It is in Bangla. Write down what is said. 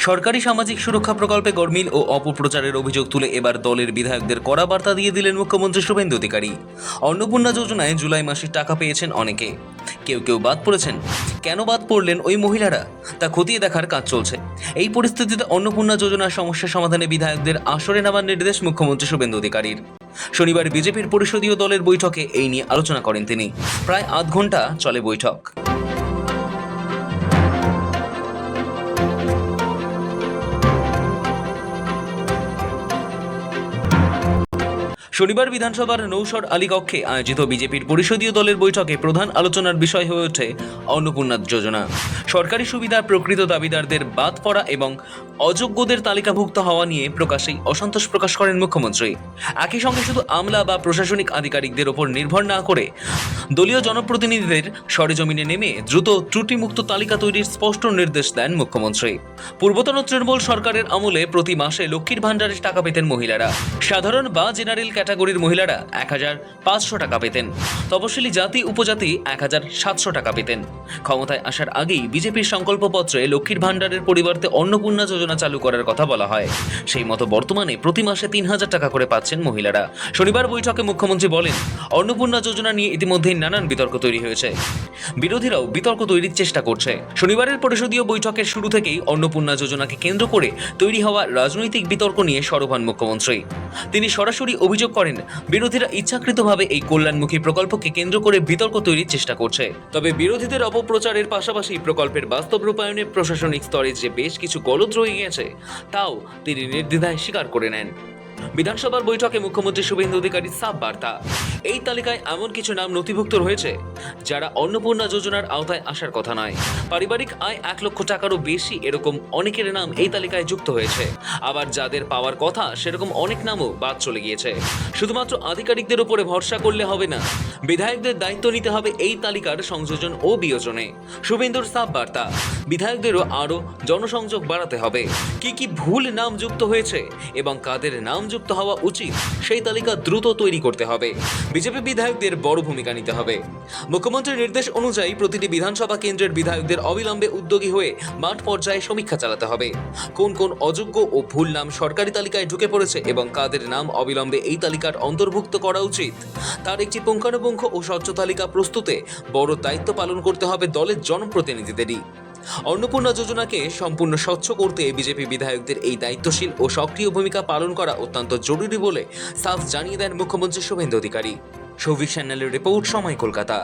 সরকারি সামাজিক সুরক্ষা প্রকল্পে গরমিল ও অপপ্রচারের অভিযোগ তুলে এবার দলের বিধায়কদের কড়া বার্তা দিয়ে দিলেন মুখ্যমন্ত্রী শুভেন্দু অধিকারী। অন্নপূর্ণা যোজনায় জুলাই মাসে টাকা পেয়েছেন অনেকে, কেউ কেউ বাদ পড়েছেন। কেন বাদ পড়লেন ওই মহিলারা, তা খতিয়ে দেখার কাজ চলছে। এই পরিস্থিতিতে অন্নপূর্ণা যোজনার সমস্যা সমাধানে বিধায়কদের আসরে নামার নির্দেশ মুখ্যমন্ত্রী শুভেন্দু অধিকারীর। শনিবার বিজেপির পরিষদীয় দলের বৈঠকে এই নিয়ে আলোচনা করেন তিনি। প্রায় আধ ঘন্টা চলে বৈঠক। শনিবার বিধানসভার নৌসর আলী কক্ষে আয়োজিত বিজেপির পরিষদীয় দলের বৈঠকে প্রধান আলোচনার বিষয় হয়ে ওঠে অন্নপূর্ণা যোজনা। সরকারি সুবিধার প্রকৃত দাবিদারদের বাদ পড়া এবং অযোগ্যদের তালিকাভুক্ত হওয়া নিয়ে প্রকাশ্যেই অসন্তোষ প্রকাশ করেন মুখ্যমন্ত্রী। একই সঙ্গে শুধু আমলা বা প্রশাসনিক আধিকারিকদের ওপর নির্ভর না করে দলীয় জনপ্রতিনিধিদের সরেজমিনে নেমে দ্রুত ত্রুটিমুক্ত তালিকা তৈরির স্পষ্ট নির্দেশ দেন মুখ্যমন্ত্রী। পূর্বতন তৃণমূল সরকারের আমলে প্রতি মাসে লক্ষ্মীর ভাণ্ডারের টাকা পেতেন মহিলারা। সাধারণ বা জেনারেল ক্যাটাগরির মহিলারা ১,৫০০ টাকা পেতেন, তপশিলি জাতি উপজাতি ১,৭০০ টাকা পেতেন। ক্ষমতায় আসার আগেই বিজেপির সংকল্পপত্রে লক্ষ্মীর ভাণ্ডারের পরিবর্তে অন্নপূর্ণা যোজনা চালু করার কথা বলা হয়। সেই মতো বর্তমানে প্রতি মাসে ৩,০০০ টাকা করে পাচ্ছেন মহিলারা। শনিবার বৈঠকে মুখ্যমন্ত্রী বলেন, অন্নপূর্ণা যোজনা নিয়ে ইতিমধ্যেই নানান বিতর্ক তৈরি হয়েছে, বিরোধীরাও বিতর্ক তৈরির চেষ্টা করছে। শনিবারের পরিষদীয় বৈঠকের শুরু থেকেই অন্নপূর্ণা যোজনাকে কেন্দ্র করে তৈরি হওয়া রাজনৈতিক বিতর্ক নিয়ে সরব হন মুখ্যমন্ত্রী। তিনি সরাসরি অভিযোগ করেন, বিরোধীরা ইচ্ছাকৃতভাবে এই কল্যাণমুখী প্রকল্পকে কেন্দ্র করে বিতর্ক তৈরির চেষ্টা করছে। তবে বিরোধীদের অপপ্রচারের পাশাপাশি প্রকল্পের বাস্তব রূপায়ণে প্রশাসনিক স্তরে যে বেশ কিছু গলদ রয়ে গেছে, তাও তিনি নির্দ্বিধায় স্বীকার করে নেন। বিধানসভার বৈঠকে মুখ্যমন্ত্রী শুভেন্দু অধিকারীর সাফ বার্তা, এই তালিকায় এমন কিছু নাম নথিভুক্ত রয়েছে যারা অন্নপূর্ণা যোজনার আওতায় আসার কথা নয়। পারিবারিক আয় ১ লক্ষ টাকারও বেশি এরকম অনেকের নাম এই তালিকায় যুক্ত হয়েছে। আবার যাদের পাওয়ার কথা সেরকম অনেক নামও বাদ চলে গিয়েছে। শুধুমাত্র আধিকারিকদের উপরে ভরসা করলে হবে না, বিধায়কদের দায়িত্ব নিতে হবে এই তালিকার সংযোজন ও বিয়োজনে। শুভেন্দুর সাফ বার্তা, বিধায়কদেরও আরও জনসংযোগ বাড়াতে হবে। কি কি ভুল নাম যুক্ত হয়েছে এবং কাদের নাম যুক্ত হওয়া উচিত সেই তালিকা দ্রুত তৈরি করতে হবে। বিজেপি বিধায়কদের বড় ভূমিকা নিতে হবে। মুখ্যমন্ত্রীর নির্দেশ অনুযায়ী প্রতিটি বিধানসভা কেন্দ্রের বিধায়কদের অবিলম্বে উদ্যোগী হয়ে মাঠ পর্যায়ে সমীক্ষা চালাতে হবে। কোন কোন অযোগ্য ও ভুল নাম সরকারি তালিকায় ঢুকে পড়েছে এবং কাদের নাম অবিলম্বে এই তালিকার অন্তর্ভুক্ত করা উচিত, তার একটি পুঙ্খানুপুঙ্খ ও স্বচ্ছ তালিকা প্রস্তুতে বড় দায়িত্ব পালন করতে হবে দলের জনপ্রতিনিধিদেরই। অন্নপূর্ণা যোজনাকে সম্পূর্ণ স্বচ্ছ করতে বিজেপি বিধায়কদের এই দায়িত্বশীল ও সক্রিয় ভূমিকা পালন করা অত্যন্ত জরুরি বলে সাফ জানিয়ে দেন মুখ্যমন্ত্রী শুভেন্দু অধিকারী। সৌভিক চ্যানেলের রিপোর্ট, সময়, কলকাতা।